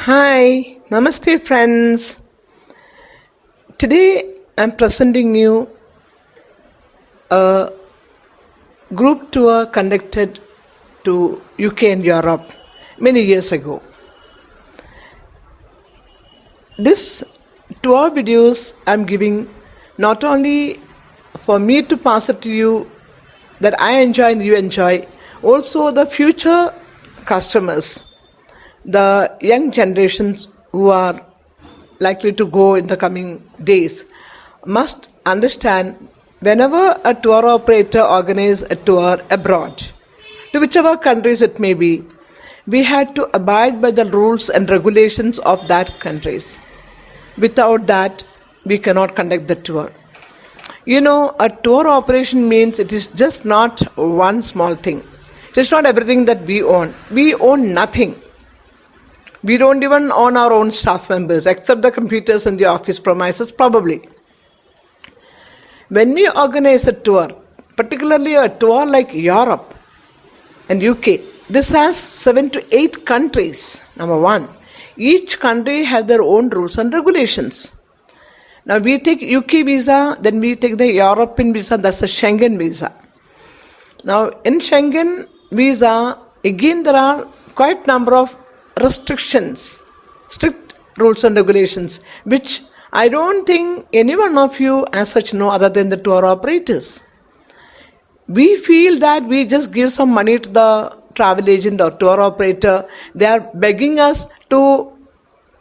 Hi, Namaste friends. Today I'm presenting you a group tour conducted to UK and Europe many years ago. This tour videos I'm giving not only for me to pass it to you that I enjoy and you enjoy, also the future customers, the young generations who are likely to go in the coming days must understand whenever a tour operator organizes a tour abroad, to whichever countries it may be, we had to abide by the rules and regulations of that countries. Without that, we cannot conduct the tour. You know, a tour operation means it is just not one small thing. It is not everything that we own. We own nothing. We don't even own our own staff members except the computers in the office premises, probably. When we organize a tour, particularly a tour like Europe and UK, this has 7 to 8 countries, number one. Each country has their own rules and regulations. Now we take UK visa, then we take the European visa, that's a Schengen visa. Now in Schengen visa, again there are quite number of restrictions, strict rules and regulations, which I don't think any one of you as such know other than the tour operators. We feel that we just give some money to the travel agent or tour operator. They are begging us to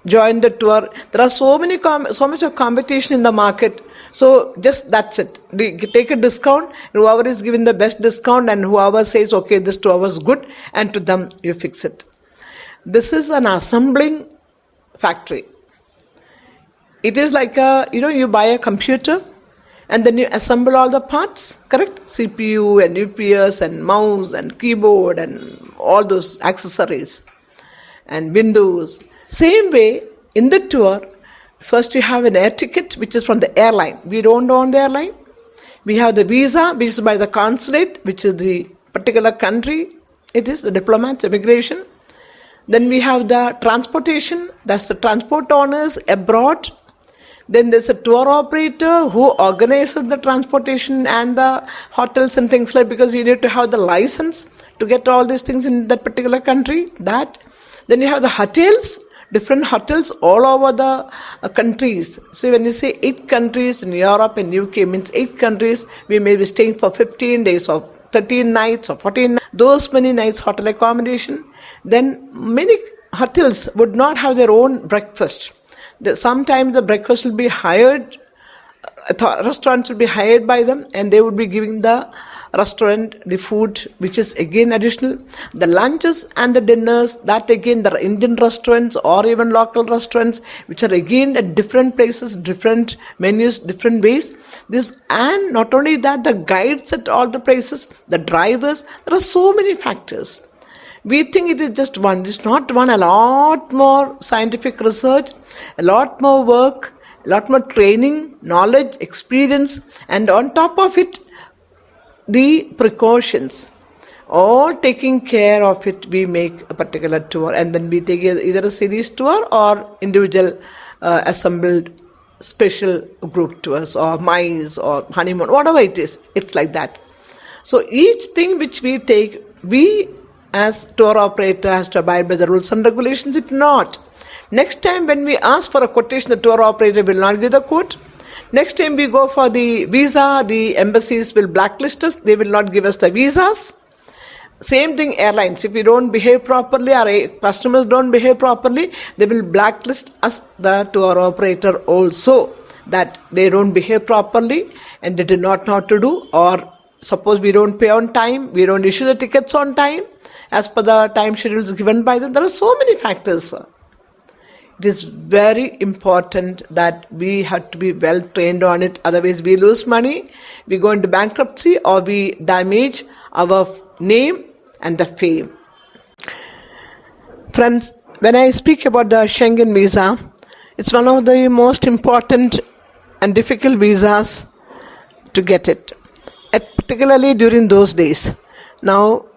join the tour. There are so much of competition in the market. So just that's it. They take a discount. Whoever is giving the best discount and whoever says, okay, this tour was good, and to them you fix it. This is an assembling factory. It is like you buy a computer and then you assemble all the parts, correct? CPU and UPS and mouse and keyboard and all those accessories and windows. Same way, in the tour, first you have an air ticket, which is from the airline. We don't own the airline. We have the visa, which is by the consulate, which is the particular country. It is the diplomats, immigration. Then we have the transportation, that's the transport owners abroad. Then there's a tour operator who organizes the transportation and the hotels and things like, because you need to have the license to get all these things in that particular country. That. Then you have the hotels, different hotels all over the countries. So when you say 8 countries in Europe and UK, means 8 countries, we may be staying for 15 days or 13 nights or 14 nights, those many nights hotel accommodation. Then many hotels would not have their own breakfast. Sometimes the breakfast will be hired, restaurants will be hired by them, and they would be giving the restaurant the food, which is again additional. The lunches and the dinners, that again the Indian restaurants or even local restaurants, which are again at different places, different menus, different ways. This, and not only that, the guides at all the places, the drivers, there are so many factors. We think it is just one. It's not one. A lot more scientific research, a lot more work, a lot more training, knowledge, experience, and on top of it, the precautions. All taking care of it, we make a particular tour, and then we take either a series tour or individual assembled special group tours or MICE or honeymoon, whatever it is. It's like that. So each thing which we take, we as tour operator has to abide by the rules and regulations. If not, next time when we ask for a quotation, the tour operator will not give the quote. Next time we go for the visa, the embassies will blacklist us. They will not give us the visas. Same thing airlines. If we don't behave properly, our customers don't behave properly, they will blacklist us, the tour operator also, that they don't behave properly and they do not know what to do, or suppose we don't pay on time, we don't issue the tickets on time as per the time schedules given by them. There are so many factors. It is very important that we have to be well trained on it. Otherwise we lose money, we go into bankruptcy, or we damage our name and the fame. Friends, when I speak about the Schengen visa, it's one of the most important and difficult visas to get it, particularly during those days. Now,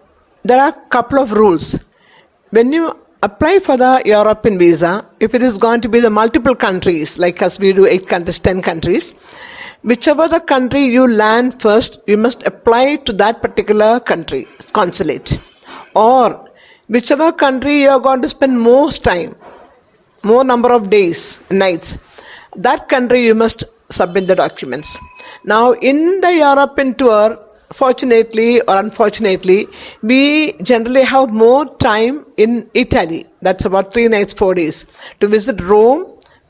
there are a couple of rules. When you apply for the European visa, if it is going to be the multiple countries, like as we do 8 countries, 10 countries, whichever the country you land first, you must apply to that particular country, consulate. Or whichever country you are going to spend most time, more number of days, nights, that country you must submit the documents. Now, in the European tour, fortunately or unfortunately, we generally have more time in Italy. That's about 3 nights, 4 days, to visit Rome,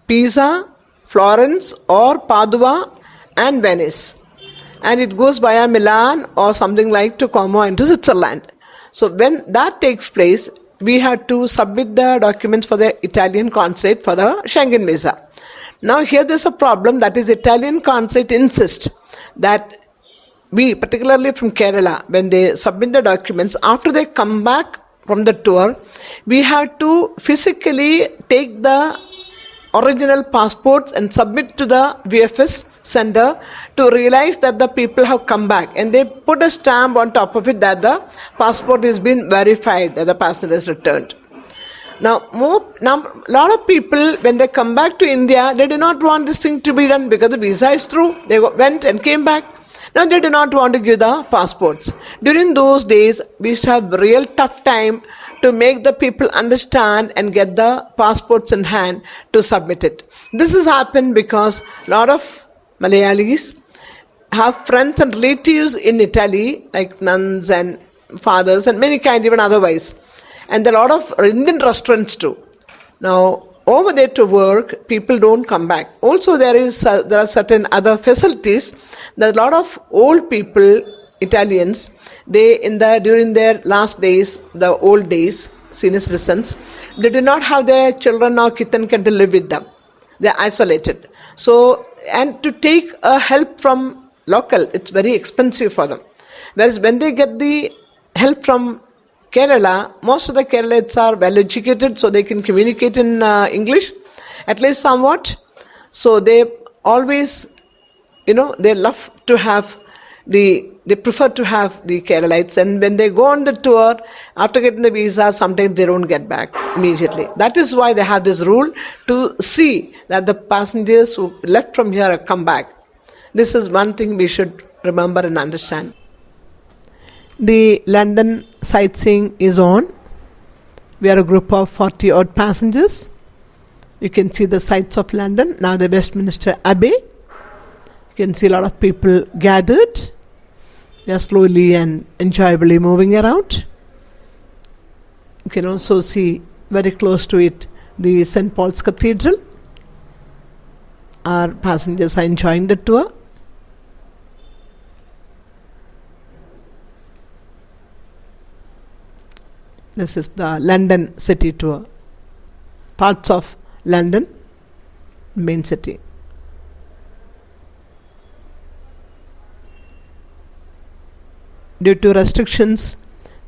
Pisa, Florence, or Padua and Venice. And it goes via Milan or something like to Como into Switzerland. So when that takes place, we have to submit the documents for the Italian consulate for the Schengen visa. Now here there's a problem, that is Italian consulate insists that we, particularly from Kerala, when they submit the documents, after they come back from the tour, we have to physically take the original passports and submit to the VFS center to realize that the people have come back, and they put a stamp on top of it that the passport has been verified, that the passenger is returned. Now, a lot of people, when they come back to India, they do not want this thing to be done because the visa is through. They went and came back. Now, they do not want to give the passports. During those days, we used to have real tough time to make the people understand and get the passports in hand to submit it. This has happened because a lot of Malayalis have friends and relatives in Italy, like nuns and fathers and many kind, even otherwise. And there are a lot of Indian restaurants too. Now, over there to work, people don't come back. Also, there are certain other facilities. There are a lot of old people, Italians, during their last days, the old days, senior citizens, they do not have their children or kith to live with them. They are isolated. So, and to take help from local, it's very expensive for them. Whereas when they get the help from Kerala, most of the Keralites are well educated, so they can communicate in English, at least somewhat. So they always, they love to have they prefer to have the Keralites. And when they go on the tour, after getting the visa, sometimes they don't get back immediately. That is why they have this rule to see that the passengers who left from here come back. This is one thing we should remember and understand. The London sightseeing is on. We are a group of 40 odd passengers. You can see the sights of London. Now the Westminster Abbey. You can see a lot of people gathered. We are slowly and enjoyably moving around. You can also see very close to it the St. Paul's Cathedral. Our passengers are enjoying the tour. This is the London city tour. Parts of London, main city. Due to restrictions,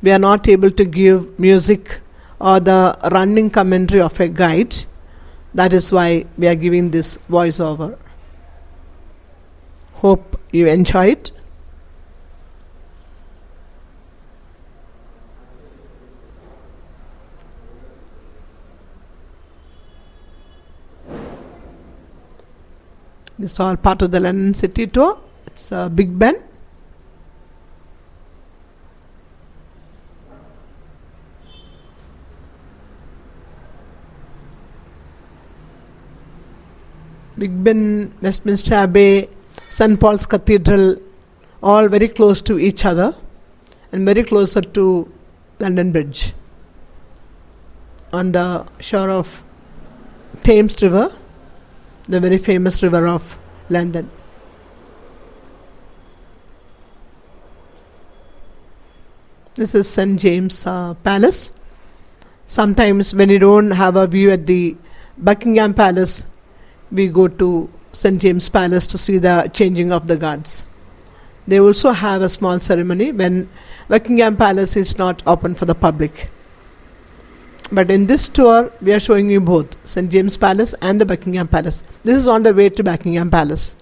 we are not able to give music or the running commentary of a guide. That is why we are giving this voiceover. Hope you enjoy it. This is all part of the London city tour. It's Big Ben. Big Ben, Westminster Abbey, St. Paul's Cathedral, all very close to each other and very closer to London Bridge. On the shore of Thames River, the very famous river of London. This is St. James Palace. Sometimes when you don't have a view at the Buckingham Palace, we go to St. James Palace to see the changing of the guards. They also have a small ceremony when Buckingham Palace is not open for the public. But in this tour, we are showing you both St. James Palace and the Buckingham Palace. This is on the way to Buckingham Palace.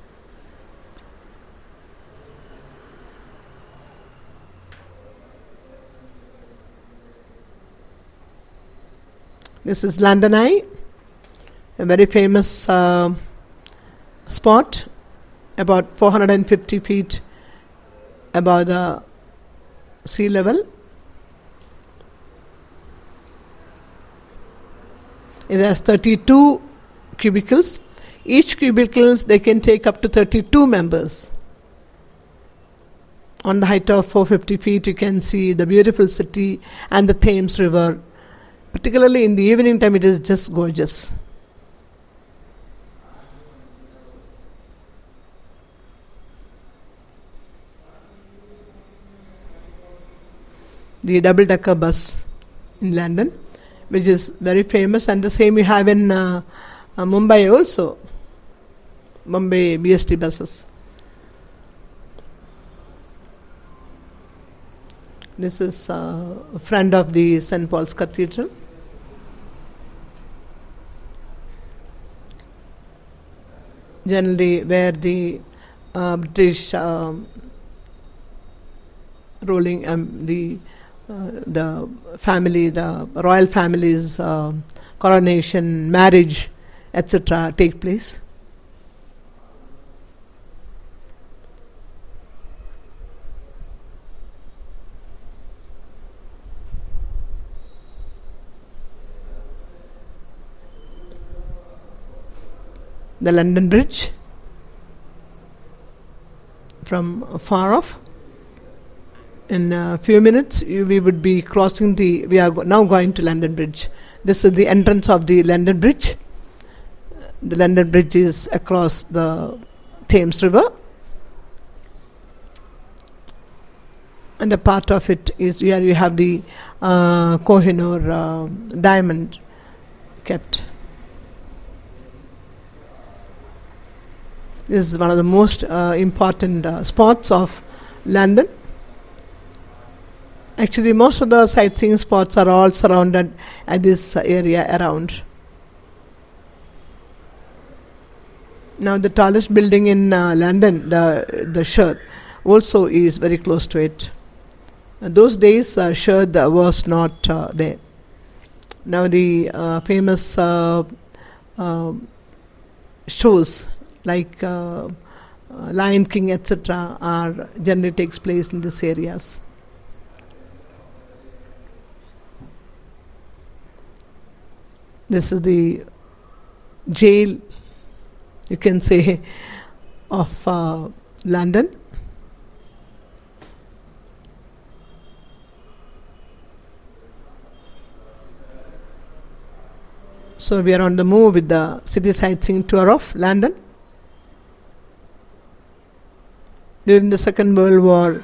This is London Eye, a very famous spot, about 450 feet above the sea level. It has 32 cubicles. Each cubicles they can take up to 32 members. On the height of 450 feet, you can see the beautiful city and the Thames River. Particularly in the evening time, it is just gorgeous. The double-decker bus in London, which is very famous, and the same you have in Mumbai also. Mumbai BST buses. This is a friend of the St. Paul's Cathedral. Generally, where the British ruling the family, the royal family's coronation, marriage, etc. take place. The London Bridge from far off. In a few minutes we would be crossing we are now going to London Bridge. This is the entrance of the London Bridge. The London Bridge is across the Thames River, and a part of it is where you have the Kohinoor diamond kept. This is one of the most important spots of London. Actually, most of the sightseeing spots are all surrounded at this area around. Now, the tallest building in London, the Shard, also is very close to it. Those days, Shard was not there. Now, the famous shows like Lion King, etc., are generally takes place in these areas. This is the jail, you can say, of London. So we are on the move with the city sightseeing tour of London. During the Second World War,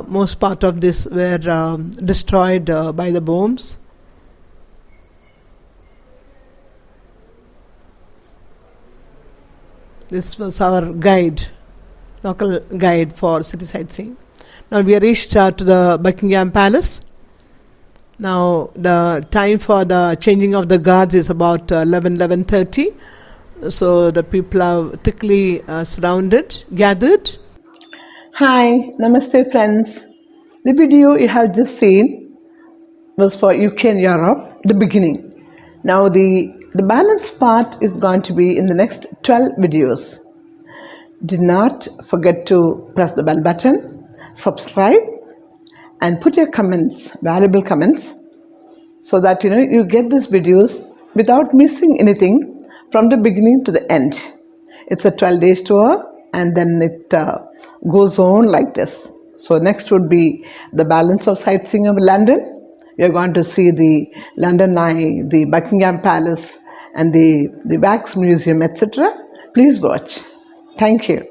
most part of this were destroyed by the bombs. This was our guide, local guide for city sightseeing. Now we are reached to the Buckingham Palace. Now the time for the changing of the guards is about 11:30. So the people are thickly surrounded, gathered. Hi, namaste friends. The video you have just seen was for UK and Europe, the beginning. Now the balance part is going to be in the next 12 videos. Do not forget to press the bell button, subscribe, and put your comments, valuable comments, so that you get these videos without missing anything from the beginning to the end. It's a 12 days tour, and then it goes on like this. So next would be the balance of sightseeing of London. You're going to see the London Eye, the Buckingham Palace, and the Wax Museum, etc. Please watch. Thank you.